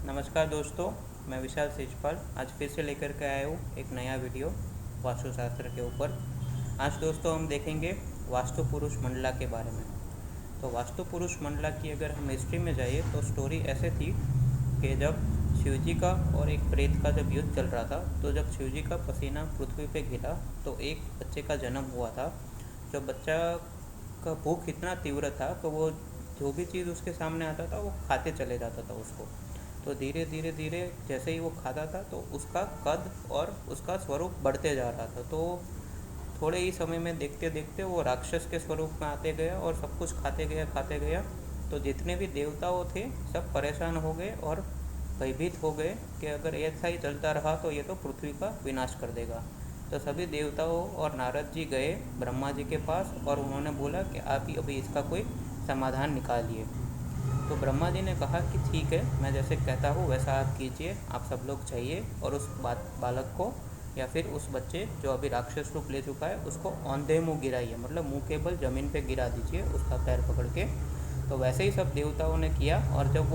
नमस्कार दोस्तों, मैं विशाल सेजपाल आज फिर से लेकर के आया हूँ एक नया वीडियो वास्तुशास्त्र के ऊपर। आज दोस्तों हम देखेंगे वास्तु पुरुष मंडला के बारे में। तो वास्तु पुरुष मंडला की अगर हम हिस्ट्री में जाइए तो स्टोरी ऐसे थी कि जब शिवजी का और एक प्रेत का जब युद्ध चल रहा था, तो जब शिवजी का पसीना पृथ्वी पे गिरा तो एक बच्चे का जन्म हुआ था। जो बच्चा का भूख इतना तीव्र था कि वो जो भी चीज़ उसके सामने आता था वो खाते चले जाता था उसको। तो धीरे धीरे धीरे जैसे ही वो खाता था तो उसका कद और उसका स्वरूप बढ़ते जा रहा था। तो थोड़े ही समय में देखते देखते वो राक्षस के स्वरूप में आते गया और सब कुछ खाते गया। तो जितने भी देवताओं थे सब परेशान हो गए और भयभीत हो गए कि अगर ऐसा ही चलता रहा तो ये तो पृथ्वी का विनाश कर देगा। तो सभी देवताओं और नारद जी गए ब्रह्मा जी के पास और उन्होंने बोला कि आप ही अभी इसका कोई समाधान निकालिए। तो ब्रह्मा जी ने कहा कि ठीक है, मैं जैसे कहता हूँ वैसा आप कीजिए। आप सब लोग चाहिए और उस बालक को या फिर उस बच्चे जो अभी राक्षस रूप ले चुका है उसको औंधे मुँह गिराइए, मतलब मुँह के बल ज़मीन पे गिरा दीजिए उसका पैर पकड़ के। तो वैसे ही सब देवताओं ने किया और जब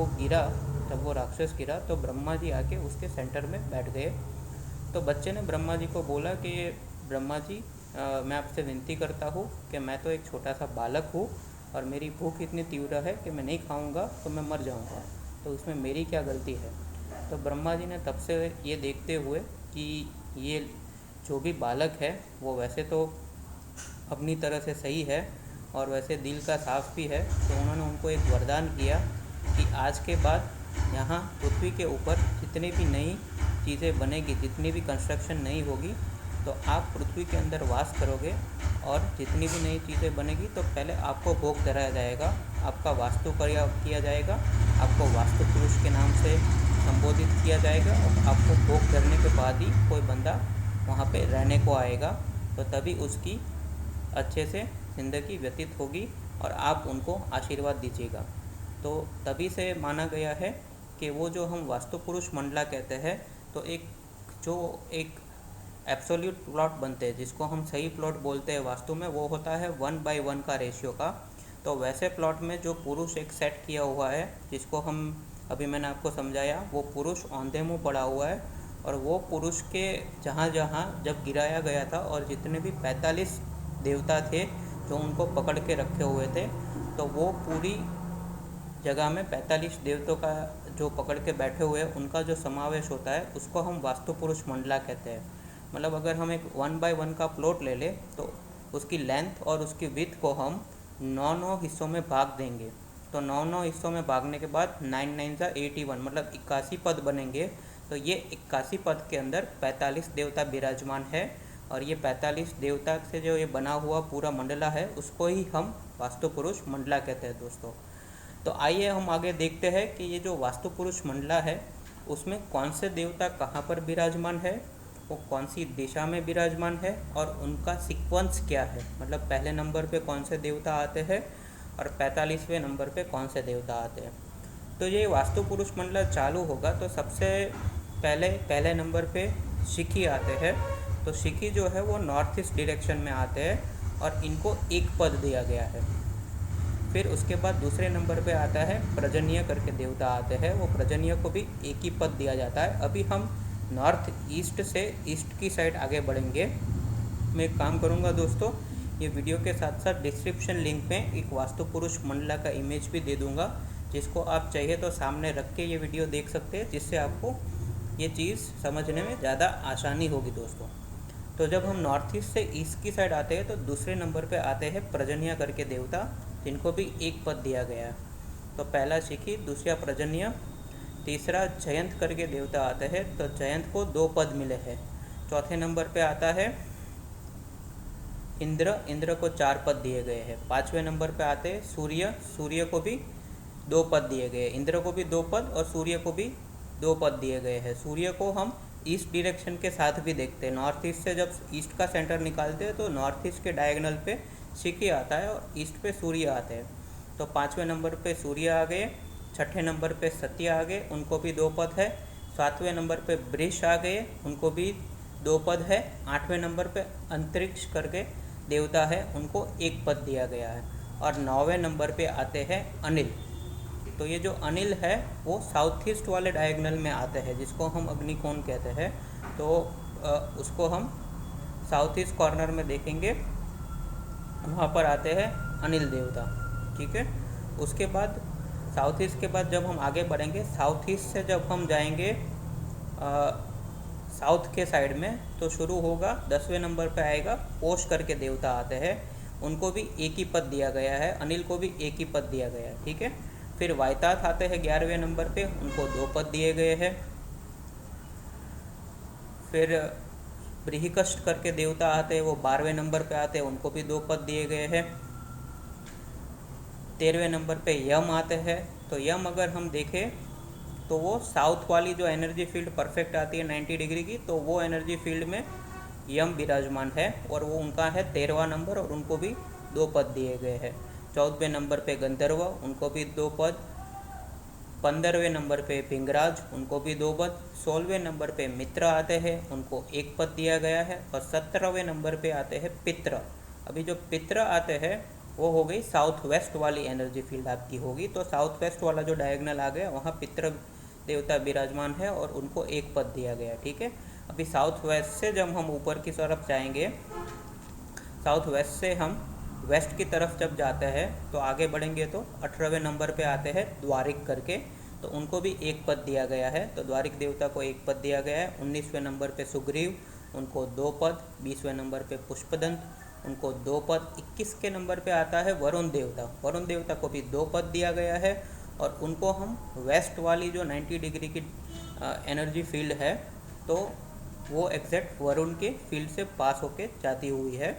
वो राक्षस गिरा तो ब्रह्मा जी आके उसके सेंटर में बैठ गए। तो बच्चे ने ब्रह्मा जी को बोला कि ब्रह्मा जी, मैं आपसे विनती करता हूँ कि मैं तो एक छोटा सा बालक हूँ और मेरी भूख इतनी तीव्र है कि मैं नहीं खाऊंगा तो मैं मर जाऊंगा, तो उसमें मेरी क्या गलती है। तो ब्रह्मा जी ने तब से ये देखते हुए कि ये जो भी बालक है वो वैसे तो अपनी तरह से सही है और वैसे दिल का साफ भी है, तो उन्होंने उनको एक वरदान किया कि आज के बाद यहाँ पृथ्वी के ऊपर जितनी भी नई चीज़ें बनेगी, जितनी भी कंस्ट्रक्शन नई होगी, तो आप पृथ्वी के अंदर वास करोगे और जितनी भी नई चीज़ें बनेगी तो पहले आपको भोग धराया जाएगा, आपका वास्तु किया जाएगा, आपको वास्तु पुरुष के नाम से संबोधित किया जाएगा और आपको भोग धरने के बाद ही कोई बंदा वहाँ पे रहने को आएगा। तो तभी उसकी अच्छे से ज़िंदगी व्यतीत होगी और आप उनको आशीर्वाद दीजिएगा। तो तभी से माना गया है कि वो जो हम वास्तु पुरुष मंडला कहते हैं, तो एक एब्सोल्यूट प्लॉट बनते हैं जिसको हम सही प्लॉट बोलते हैं वास्तु में, वो होता है 1:1 का रेशियो का। तो वैसे प्लॉट में जो पुरुष एक सेट किया हुआ है, जिसको हम अभी मैंने आपको समझाया, वो पुरुष औंधे मुँह पड़ा हुआ है और वो पुरुष के जहाँ जहाँ जब गिराया गया था और जितने भी 45 देवता थे जो उनको पकड़ के रखे हुए थे, तो वो पूरी जगह में 45 देवताओं का जो पकड़ के बैठे हुए हैं उनका जो समावेश होता है उसको हम वास्तु पुरुष मंडला कहते हैं। मतलब अगर हम एक 1:1 का प्लॉट ले लें तो उसकी लेंथ और उसकी विड्थ को हम 9 हिस्सों में भाग देंगे। तो 9 हिस्सों में भागने के बाद 9 9 सा 81, मतलब 81 पद बनेंगे। तो ये 81 पद के अंदर 45 देवता विराजमान है और ये 45 देवता से जो ये बना हुआ पूरा मंडला है उसको ही हम वास्तु पुरुष मंडला कहते हैं दोस्तों। तो आइए हम आगे देखते हैं कि ये जो वास्तु पुरुष मंडला है उसमें कौन से देवता कहाँ पर विराजमान है, वो कौन सी दिशा में विराजमान है और उनका सीक्वेंस क्या है, मतलब पहले नंबर पे कौन से देवता आते हैं और 45वें नंबर पे कौन से देवता आते हैं। तो ये वास्तु पुरुष मंडला चालू होगा तो सबसे पहले नंबर पे शिखी आते हैं। तो शिखी जो है वो नॉर्थ ईस्ट डायरेक्शन में आते हैं और इनको एक पद दिया गया है। फिर उसके बाद दूसरे नंबर पे आता है प्रजनीय करके देवता आते हैं, वो प्रजनीय को भी एक ही पद दिया जाता है। अभी हम नॉर्थ ईस्ट से ईस्ट की साइड आगे बढ़ेंगे। मैं एक काम करूँगा दोस्तों, ये वीडियो के साथ साथ डिस्क्रिप्शन लिंक में एक वास्तु पुरुष मंडला का इमेज भी दे दूँगा, जिसको आप चाहिए तो सामने रख के ये वीडियो देख सकते हैं, जिससे आपको ये चीज़ समझने में ज़्यादा आसानी होगी दोस्तों। तो जब हम नॉर्थ ईस्ट से ईस्ट की साइड आते हैं तो दूसरे नंबर पे आते हैं प्रजनीय करके देवता, जिनको भी एक पद दिया गया है। तो पहला शिखी, दूसरा प्रजनीय, तीसरा जयंत करके देवता आते हैं, तो जयंत को 2 पद मिले हैं। चौथे नंबर पे आता है इंद्र को 4 पद दिए गए हैं। 5वें नंबर पे आते हैं सूर्य को भी 2 पद दिए गए, इंद्र को भी 2 पद और सूर्य को भी 2 पद दिए गए हैं। सूर्य को हम ईस्ट डायरेक्शन के साथ भी देखते हैं। नॉर्थ ईस्ट से जब ईस्ट का सेंटर निकालते हैं तो नॉर्थ ईस्ट के डायगोनल पे शिखी आता है और ईस्ट पे सूर्य आते हैं। तो 5वें नंबर पे सूर्य आ गए, 6ठे नंबर पे सत्य आ गए, उनको भी 2 पद है। 7वें नंबर पे वृष आ गए, उनको भी 2 पद है। 8वें नंबर पे अंतरिक्ष करके देवता है, उनको 1 पद दिया गया है। और 9वें नंबर पे आते हैं अनिल। तो ये जो अनिल है वो साउथ ईस्ट वाले डायगोनल में आते हैं, जिसको हम अग्निकोण कहते हैं। तो उसको हम साउथ ईस्ट कॉर्नर में देखेंगे, वहाँ पर आते हैं अनिल देवता। ठीक है, उसके बाद साउथ ईस्ट के बाद जब हम आगे बढ़ेंगे, साउथ ईस्ट से जब हम जाएंगे साउथ के साइड में, तो शुरू होगा 10वें नंबर पे आएगा पोष करके देवता आते हैं, उनको भी एक ही पद दिया गया है, अनिल को भी एक ही पद दिया गया है। ठीक है, फिर वायतात आते हैं 11वें नंबर पे, उनको 2 पद दिए गए हैं। फिर बृहकष्ट करके देवता आते हैं, वो 12वें नंबर पे आते हैं, उनको भी 2 पद दिए गए हैं। 13वें नंबर पे यम आते हैं, तो यम अगर हम देखें तो वो साउथ वाली जो एनर्जी फील्ड परफेक्ट आती है 90 डिग्री की, तो वो एनर्जी फील्ड में यम विराजमान है और वो उनका है 13वां नंबर और उनको भी 2 पद दिए गए हैं। 14वें नंबर पे गंधर्व, उनको भी 2 पद। 15वें नंबर पे पिंगराज, उनको भी 2 पद। 16वें नंबर पे मित्र आते हैं, उनको 1 पद दिया गया है। और 17वें नंबर पे आते हैं पित्र। अभी जो पित्र आते हैं वो हो गई साउथ वेस्ट वाली एनर्जी फील्ड आपकी होगी, तो साउथ वेस्ट वाला जो डायगोनल आ गया वहाँ पित्र देवता विराजमान है और उनको 1 पद दिया गया। ठीक है, अभी साउथ वेस्ट से जब हम ऊपर की तरफ जाएंगे, साउथ वेस्ट से हम वेस्ट की तरफ जब जाते हैं तो आगे बढ़ेंगे तो 18वें नंबर पे आते हैं द्वारिक करके, तो उनको भी 1 पद दिया गया है, तो द्वारिक देवता को 1 पद दिया गया है। 19वें नंबर पे सुग्रीव, उनको 2 पद। 20वें नंबर पे पुष्पदंत, उनको 2 पद। 21 के नंबर पे आता है वरुण देवता, वरुण देवता को भी 2 पद दिया गया है और उनको हम वेस्ट वाली जो 90 डिग्री की एनर्जी फील्ड है, तो वो एग्जैक्ट वरुण के फील्ड से पास होके जाती हुई है।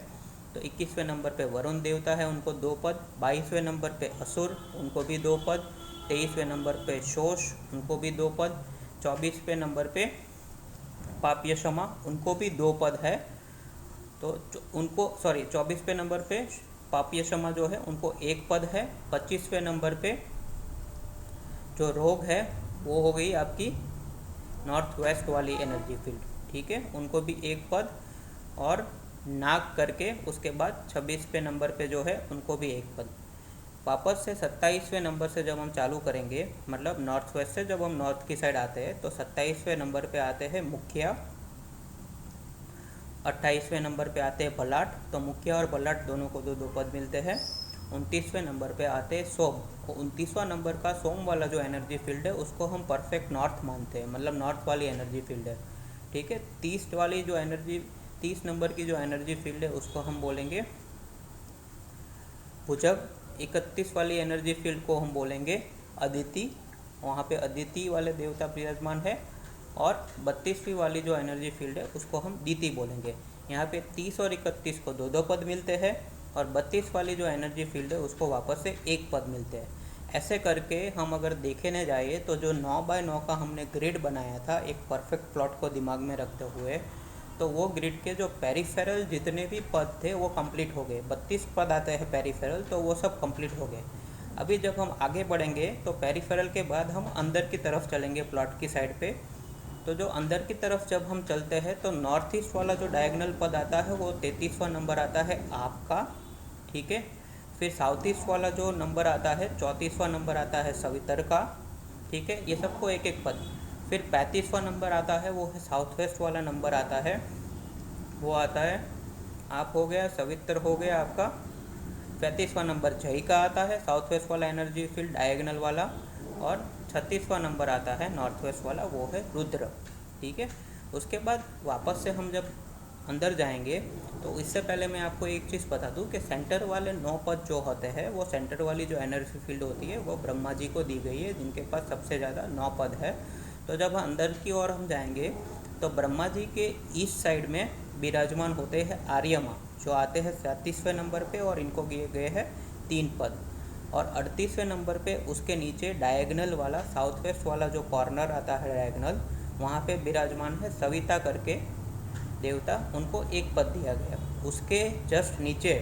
तो 21वें नंबर पे वरुण देवता है, उनको 2 पद। 22वें नंबर पे असुर, उनको भी 2 पद। 23वें नंबर पे शोष, उनको भी 2 पद। 24वें नंबर पे पाप्यशमा, उनको भी 2 पद है, तो उनको 24वें नंबर पे पाप्यशमा जो है उनको 1 पद है। 25वें नंबर पे जो रोग है वो हो गई आपकी नॉर्थ वेस्ट वाली एनर्जी फील्ड। ठीक है, उनको भी 1 पद। और नाग करके उसके बाद 26वें नंबर पे जो है उनको भी 1 पद। वापस से 27वें नंबर से जब हम चालू करेंगे, मतलब नॉर्थ वेस्ट से जब हम नॉर्थ की साइड आते हैं, तो 27वें नंबर पे आते हैं मुखिया। 28वें नंबर पे आते हैं बलाट, तो मुखिया और बलाट दोनों को 2 पद मिलते हैं। 29वें नंबर पे आते हैं सोम, तो 29वां नंबर का सोम वाला जो एनर्जी फील्ड है उसको हम परफेक्ट नॉर्थ मानते हैं, मतलब नॉर्थ वाली एनर्जी फील्ड है। ठीक है, 30 नंबर की जो एनर्जी फील्ड है उसको हम बोलेंगे भुजग। 31 वाली एनर्जी फील्ड को हम बोलेंगे अदिति, वहाँ पे अदिति वाले देवता विराजमान है। और 32वीं वाली जो एनर्जी फील्ड है उसको हम दीति बोलेंगे। यहाँ पे 30 और 31 को 2 पद मिलते हैं और 32 वाली जो एनर्जी फील्ड है उसको वापस से 1 पद मिलते हैं। ऐसे करके हम अगर देखने जाइए तो जो 9x9 का हमने ग्रिड बनाया था एक परफेक्ट प्लॉट को दिमाग में रखते हुए, तो वो ग्रिड के जो पेरिफेरल जितने भी पद थे वो कंप्लीट हो गए। 32 पद आते हैं पेरिफेरल, तो वो सब कंप्लीट हो गए। अभी जब हम आगे बढ़ेंगे तो पेरिफेरल के बाद हम अंदर की तरफ चलेंगे प्लॉट की साइड पे। तो जो अंदर की तरफ जब हम चलते हैं तो नॉर्थ ईस्ट वाला जो डायगोनल पद आता है वो 33वां नंबर आता है आपका। ठीक है, फिर साउथ ईस्ट वाला जो नंबर आता है 34वां नंबर आता है सवितर का। ठीक है, ये सबको 1 पद। फिर 35वां नंबर आता है, वो है साउथ वेस्ट वाला नंबर आता है, वो आता है आप हो गया, सवित्र हो गया आपका। 35वां नंबर जय का आता है, साउथ वेस्ट वाला एनर्जी फील्ड डायगोनल वाला। और 36वां नंबर आता है नॉर्थ वेस्ट वाला, वो है रुद्र। ठीक है, उसके बाद वापस से हम जब अंदर जाएंगे तो इससे पहले मैं आपको एक चीज़ बता दूं कि सेंटर वाले 9 पद जो होते हैं, वो सेंटर वाली जो एनर्जी फील्ड होती है वो ब्रह्मा जी को दी गई है, जिनके पास सबसे ज़्यादा 9 पद है। तो जब अंदर की ओर हम जाएंगे तो ब्रह्मा जी के ईस्ट साइड में विराजमान होते हैं आर्यमा, जो आते हैं 37वें नंबर पे और इनको दिए गए हैं 3 पद। और 38वें नंबर पे उसके नीचे डायगोनल वाला साउथ वेस्ट वाला जो कॉर्नर आता है डायगोनल, वहाँ पे विराजमान है सविता करके देवता, उनको 1 पद दिया गया। उसके जस्ट नीचे,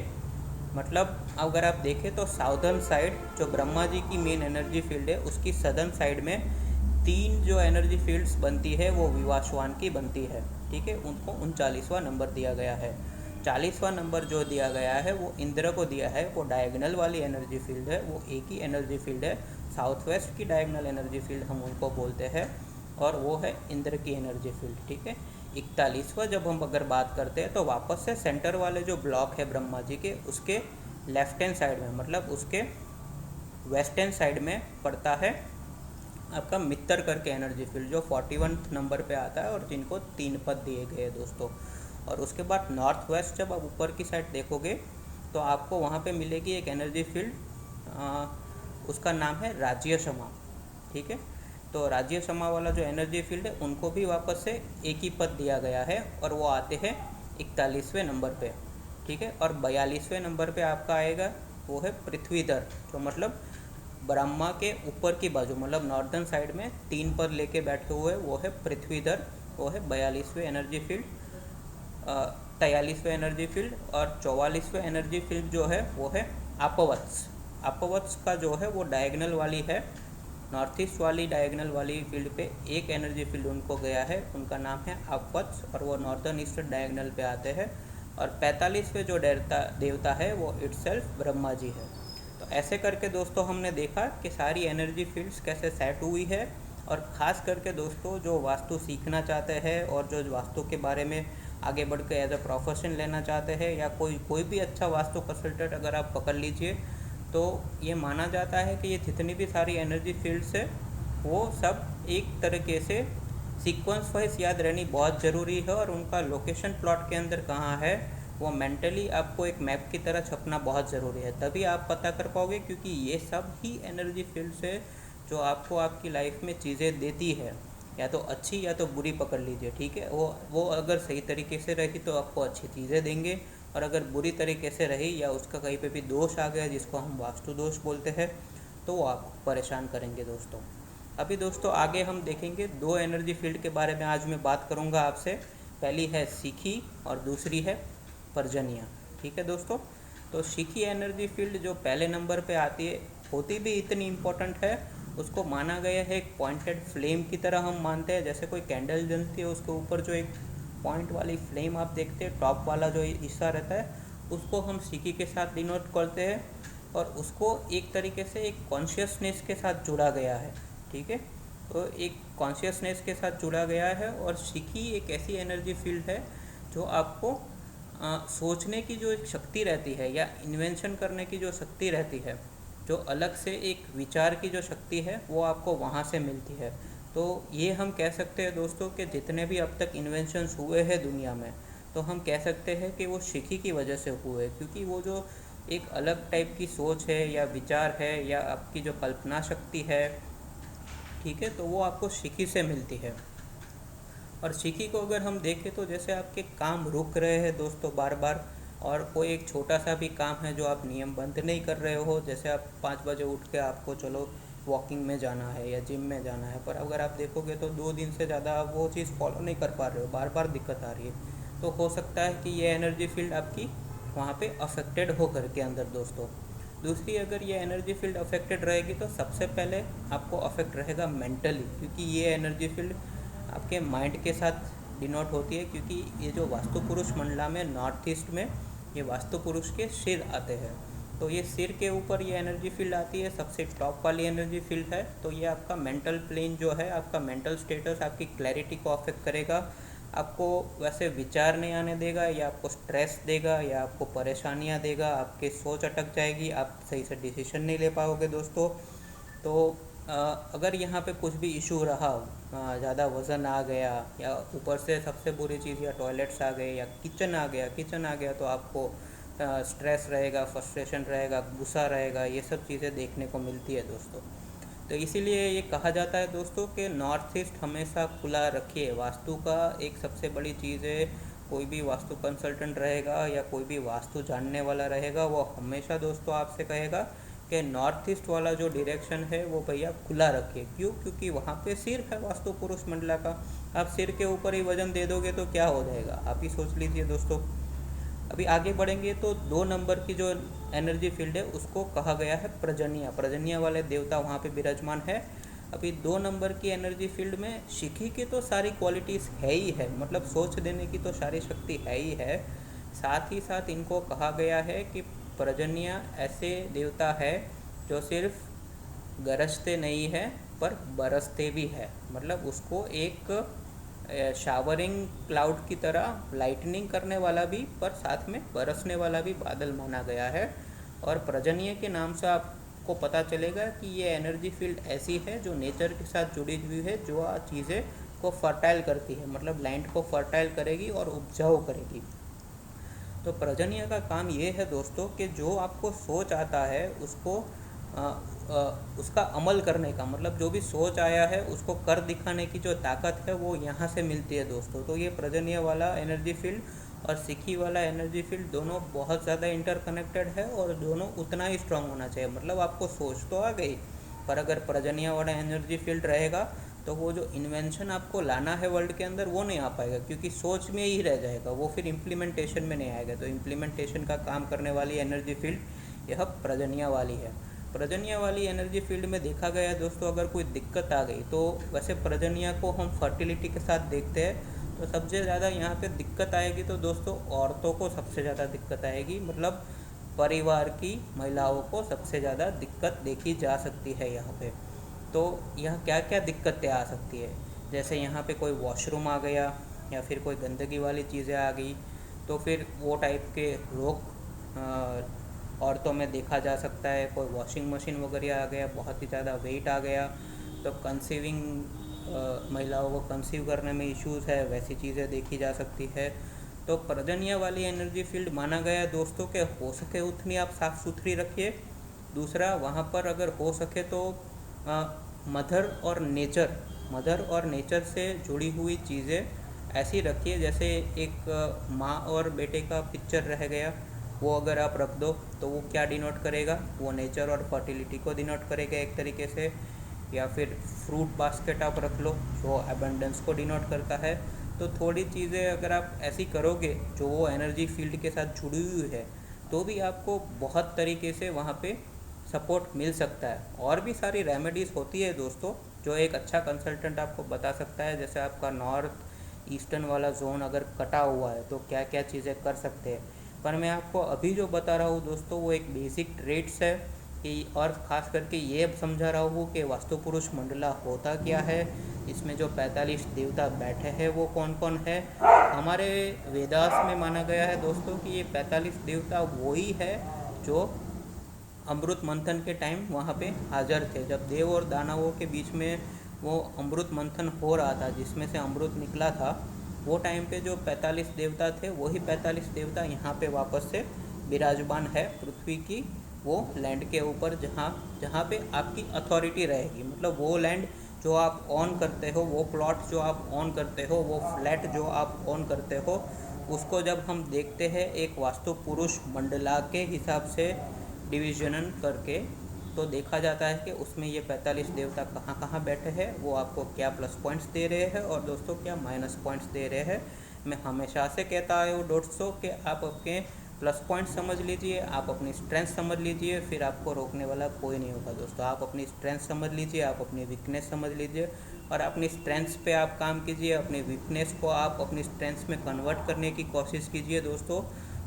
मतलब अगर आप देखें तो साउदर्न साइड जो ब्रह्मा जी की मेन एनर्जी फील्ड है उसकी सदर्न साइड में 3 जो एनर्जी फील्ड्स बनती है वो विवाशवान की बनती है। ठीक है, उनको 39वां नंबर दिया गया है। 40वां नंबर जो दिया गया है वो इंद्र को दिया है, वो डायगोनल वाली एनर्जी फील्ड है, वो एक ही एनर्जी फील्ड है साउथ वेस्ट की डायगनल एनर्जी फील्ड हम उनको बोलते हैं, और वो है इंद्र की एनर्जी फील्ड। ठीक है, 41वां जब हम अगर बात करते हैं तो वापस से सेंटर वाले जो ब्लॉक है ब्रह्मा जी के, उसके लेफ्ट हैंड साइड में, मतलब उसके वेस्ट हैंड साइड में पड़ता है आपका मित्र करके एनर्जी फील्ड, जो 41 नंबर पे आता है और जिनको 3 पद दिए गए हैं दोस्तों। और उसके बाद नॉर्थ वेस्ट जब आप ऊपर की साइड देखोगे तो आपको वहाँ पे मिलेगी एक एनर्जी फील्ड, उसका नाम है राज्य समा। ठीक है, तो राज्य समा वाला जो एनर्जी फील्ड है उनको भी वापस से एक ही पद दिया गया है, और वो आते हैं 41वें नंबर पे। ठीक है, और 42वें नंबर पे आपका आएगा वो है पृथ्वीधर, जो मतलब ब्रह्मा के ऊपर की बाजू, मतलब नॉर्दर्न साइड में 3 पद लेके बैठे हुए वो है पृथ्वीधर, वो है 42वें एनर्जी फील्ड। 43वें एनर्जी फील्ड और 44वें एनर्जी फील्ड जो है वो है अपवत्स। अपवत्स का जो है वो डायगनल वाली है, नॉर्थ ईस्ट वाली डायगनल वाली फील्ड पे एक एनर्जी फील्ड उनको गया है, उनका नाम है अपवत्स, और वो नॉर्दर्न ईस्टर्न डायगनल पे आते हैं। और 45वें जो देवता है वो इटसेल्फ ब्रह्मा जी है। तो ऐसे करके दोस्तों हमने देखा कि सारी एनर्जी फील्ड्स कैसे सेट हुई है, और ख़ास करके दोस्तों जो वास्तु सीखना चाहते हैं और जो वास्तु के बारे में आगे बढ़ के एज अ प्रोफेशन लेना चाहते हैं, या कोई भी अच्छा वास्तु कंसल्टेंट अगर आप पकड़ लीजिए, तो ये माना जाता है कि ये जितनी भी सारी एनर्जी फील्ड्स है वो सब एक तरीके से सीक्वेंस वाइज याद रहनी बहुत ज़रूरी है, और उनका लोकेशन प्लॉट के अंदर कहाँ है वो मेंटली आपको एक मैप की तरह छपना बहुत ज़रूरी है, तभी आप पता कर पाओगे। क्योंकि ये सब ही एनर्जी फील्ड्स है जो आपको आपकी लाइफ में चीज़ें देती है, या तो अच्छी या तो बुरी पकड़ लीजिए। ठीक है, वो अगर सही तरीके से रही तो आपको अच्छी चीज़ें देंगे, और अगर बुरी तरीके से रही या उसका कहीं पे भी दोष आ गया जिसको हम वास्तु दोष बोलते हैं, तो वो आपको परेशान करेंगे दोस्तों। अभी दोस्तों आगे हम देखेंगे 2 एनर्जी फील्ड के बारे में आज मैं बात करूँगा आपसे। पहली है सीखी और दूसरी है पर्जन्या। ठीक है दोस्तों, तो सीखी एनर्जी फील्ड जो पहले नंबर पे आती है, होती भी इतनी इम्पोर्टेंट है, उसको माना गया है एक पॉइंटेड फ्लेम की तरह हम मानते हैं। जैसे कोई कैंडल जलती है, उसके ऊपर जो एक पॉइंट वाली फ्लेम आप देखते हैं, टॉप वाला जो हिस्सा रहता है, उसको हम सीखी के साथ डिनोट करते हैं, और उसको एक तरीके से एक कॉन्शियसनेस के साथ जुड़ा गया है। ठीक है, तो एक कॉन्शियसनेस के साथ जुड़ा गया है, और सीखी एक ऐसी एनर्जी फील्ड है जो आपको सोचने की जो एक शक्ति रहती है, या इन्वेंशन करने की जो शक्ति रहती है, जो अलग से एक विचार की जो शक्ति है, वो आपको वहाँ से मिलती है। तो ये हम कह सकते हैं दोस्तों कि जितने भी अब तक इन्वेंशंस हुए हैं दुनिया में, तो हम कह सकते हैं कि वो सीखी की वजह से हुए, क्योंकि वो जो एक अलग टाइप की सोच है या विचार है या आपकी जो कल्पना शक्ति है, ठीक है, तो वो आपको सीखी से मिलती है। और सीखी को अगर हम देखें तो जैसे आपके काम रुक रहे हैं दोस्तों बार बार, और कोई एक छोटा सा भी काम है जो आप नियमबद्ध नहीं कर रहे हो, जैसे आप 5 बजे उठ के आपको चलो वॉकिंग में जाना है या जिम में जाना है, पर अगर आप देखोगे तो 2 दिन से ज़्यादा आप वो चीज़ फॉलो नहीं कर पा रहे हो, बार बार दिक्कत आ रही है, तो हो सकता है कि ये एनर्जी फील्ड आपकी वहाँ पे अफेक्टेड हो घर के अंदर दोस्तों। दूसरी, अगर ये एनर्जी फील्ड अफेक्टेड रहेगी तो सबसे पहले आपको अफेक्ट रहेगा मेंटली, क्योंकि ये एनर्जी फील्ड आपके माइंड के साथ डिनोट होती है। क्योंकि ये जो वास्तु पुरुष मंडला में नॉर्थ ईस्ट में ये वास्तु पुरुष के सिर आते हैं, तो ये सिर के ऊपर ये एनर्जी फील्ड आती है, सबसे टॉप वाली एनर्जी फील्ड है। तो ये आपका मेंटल प्लेन जो है, आपका मेंटल स्टेटस, आपकी क्लैरिटी को अफेक्ट करेगा, आपको वैसे विचार नहीं आने देगा, या आपको स्ट्रेस देगा, या आपको परेशानियां देगा, आपकी सोच अटक जाएगी, आप सही से डिसीजन नहीं ले पाओगे दोस्तों। तो अगर यहाँ पे कुछ भी इशू रहा, ज़्यादा वज़न आ गया, या ऊपर से सबसे बुरी चीज़ या टॉयलेट्स आ गए या किचन आ गया, तो आपको स्ट्रेस रहेगा, फ्रस्ट्रेशन रहेगा, गुस्सा रहेगा, ये सब चीज़ें देखने को मिलती है दोस्तों। तो इसीलिए ये कहा जाता है दोस्तों कि नॉर्थ ईस्ट हमेशा खुला रखिए। वास्तु का एक सबसे बड़ी चीज़ है, कोई भी वास्तु कंसल्टेंट रहेगा या कोई भी वास्तु जानने वाला रहेगा, वो हमेशा दोस्तों आपसे कहेगा कि नॉर्थ ईस्ट वाला जो डायरेक्शन है वो भैया खुला रखिए। क्यों? क्योंकि वहाँ पे सिर है वास्तु पुरुष मंडला का। आप सिर के ऊपर ही वजन दे दोगे तो क्या हो जाएगा, आप ही सोच लीजिए दोस्तों। अभी आगे बढ़ेंगे तो 2 नंबर की जो एनर्जी फील्ड है उसको कहा गया है प्रजनिया वाले देवता वहाँ पे विराजमान है। अभी 2 नंबर की एनर्जी फील्ड में शिखी की तो सारी क्वालिटीज़ है ही है, मतलब सोच देने की तो सारी शक्ति है ही है। साथ ही साथ इनको कहा गया है कि प्रजनिया ऐसे देवता है जो सिर्फ गरजते नहीं है पर बरसते भी है। मतलब उसको एक शावरिंग क्लाउड की तरह लाइटनिंग करने वाला भी पर साथ में बरसने वाला भी बादल माना गया है। और पर्जन्य के नाम से आपको पता चलेगा कि ये एनर्जी फील्ड ऐसी है जो नेचर के साथ जुड़ी हुई है, जो चीज़ें को फर्टाइल करती है, मतलब लैंड को फर्टाइल करेगी और उपजाऊ करेगी। तो पर्जन्य का काम ये है दोस्तों कि जो आपको सोच आता है उसको उसका अमल करने का, मतलब जो भी सोच आया है उसको कर दिखाने की जो ताकत है वो यहाँ से मिलती है दोस्तों। तो ये पर्जन्य वाला एनर्जी फील्ड और सिक्की वाला एनर्जी फील्ड दोनों बहुत ज़्यादा इंटरकनेक्टेड है और दोनों उतना ही स्ट्रांग होना चाहिए। मतलब आपको सोच तो आ गई, पर अगर पर्जन्य वाला एनर्जी फील्ड रहेगा तो वो जो इन्वेंशन आपको लाना है वर्ल्ड के अंदर वो नहीं आ पाएगा, क्योंकि सोच में ही रह जाएगा, वो फिर इम्प्लीमेंटेशन में नहीं आएगा। तो इम्प्लीमेंटेशन का काम करने वाली एनर्जी फील्ड यह पर्जन्य वाली है। पर्जन्य वाली एनर्जी फील्ड में देखा गया है दोस्तों, अगर कोई दिक्कत आ गई तो वैसे पर्जन्य को हम फर्टिलिटी के साथ देखते हैं, तो सबसे ज़्यादा यहाँ पे दिक्कत आएगी तो दोस्तों औरतों को सबसे ज़्यादा दिक्कत आएगी। मतलब परिवार की महिलाओं को सबसे ज़्यादा दिक्कत देखी जा सकती है यहाँ पे। तो यहाँ क्या क्या दिक्कतें आ सकती है, जैसे यहाँ पे कोई वॉशरूम आ गया या फिर कोई गंदगी वाली चीज़ें आ गई, तो फिर वो टाइप के रोग औरतों में देखा जा सकता है। कोई वॉशिंग मशीन वगैरह आ गया, बहुत ही ज़्यादा वेट आ गया, तो कंसीविंग महिलाओं को कंसीव करने में इश्यूज़ है, वैसी चीज़ें देखी जा सकती है। तो पर्जन्य वाली एनर्जी फील्ड माना गया है दोस्तों कि हो सके उतनी आप साफ़ सुथरी रखिए। दूसरा, वहाँ पर अगर हो सके तो मदर और नेचर से जुड़ी हुई चीज़ें ऐसी रखिए, जैसे एक माँ और बेटे का पिक्चर रह गया, वो अगर आप रख दो तो वो क्या डिनोट करेगा, वो नेचर और फर्टिलिटी को डिनोट करेगा एक तरीके से। या फिर फ्रूट बास्केट आप रख लो जो एबंडेंस को डिनोट करता है। तो थोड़ी चीज़ें अगर आप ऐसी करोगे जो वो एनर्जी फील्ड के साथ जुड़ी हुई है, तो भी आपको बहुत तरीके से वहाँ पे सपोर्ट मिल सकता है। और भी सारी रेमेडीज़ होती है दोस्तों जो एक अच्छा कंसल्टेंट आपको बता सकता है, जैसे आपका नॉर्थ ईस्टर्न वाला जोन अगर कटा हुआ है तो क्या क्या चीज़ें कर सकते हैं। पर मैं आपको अभी जो बता रहा हूँ दोस्तों वो एक बेसिक ट्रेड्स है कि, और ख़ास करके ये समझा रहा हूँ कि वास्तु पुरुष मंडला होता क्या है, इसमें जो 45 देवता बैठे हैं वो कौन कौन है। हमारे वेदास में माना गया है दोस्तों कि ये 45 देवता वही है जो अमृत मंथन के टाइम वहाँ पे हाज़र थे, जब देव और दानवों के बीच में वो अमृत मंथन हो रहा था जिसमें से अमृत निकला था। वो टाइम पे जो 45 देवता थे वही 45 देवता यहाँ पे वापस से विराजमान है पृथ्वी की वो लैंड के ऊपर, जहाँ पे आपकी अथॉरिटी रहेगी। मतलब वो लैंड जो आप ऑन करते हो, वो प्लॉट जो आप ऑन करते हो, वो फ्लैट जो आप ऑन करते हो, उसको जब हम देखते हैं एक वास्तु पुरुष मंडला के हिसाब से डिविजन करके, तो देखा जाता है कि उसमें ये 45 देवता कहाँ कहाँ बैठे हैं, वो आपको क्या प्लस पॉइंट्स दे रहे हैं और दोस्तों क्या माइनस पॉइंट्स दे रहे हैं। मैं हमेशा से कहता आया हूँ दोस्तों कि आप अपने प्लस पॉइंट समझ लीजिए, आप अपनी स्ट्रेंथ समझ लीजिए, फिर आपको रोकने वाला कोई नहीं होगा दोस्तों। आप अपनी स्ट्रेंथ समझ लीजिए, आप अपनी वीकनेस समझ लीजिए और अपनी स्ट्रेंथ्स पे आप काम कीजिए, अपनी वीकनेस को आप अपनी स्ट्रेंथ्स में कन्वर्ट करने की कोशिश कीजिए दोस्तों।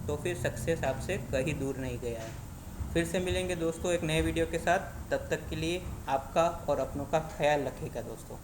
तो फिर सक्सेस आपसे कहीं दूर नहीं गया है। फिर से मिलेंगे दोस्तों एक नए वीडियो के साथ, तब तक के लिए आपका और अपनों का ख्याल रखिएगा दोस्तों।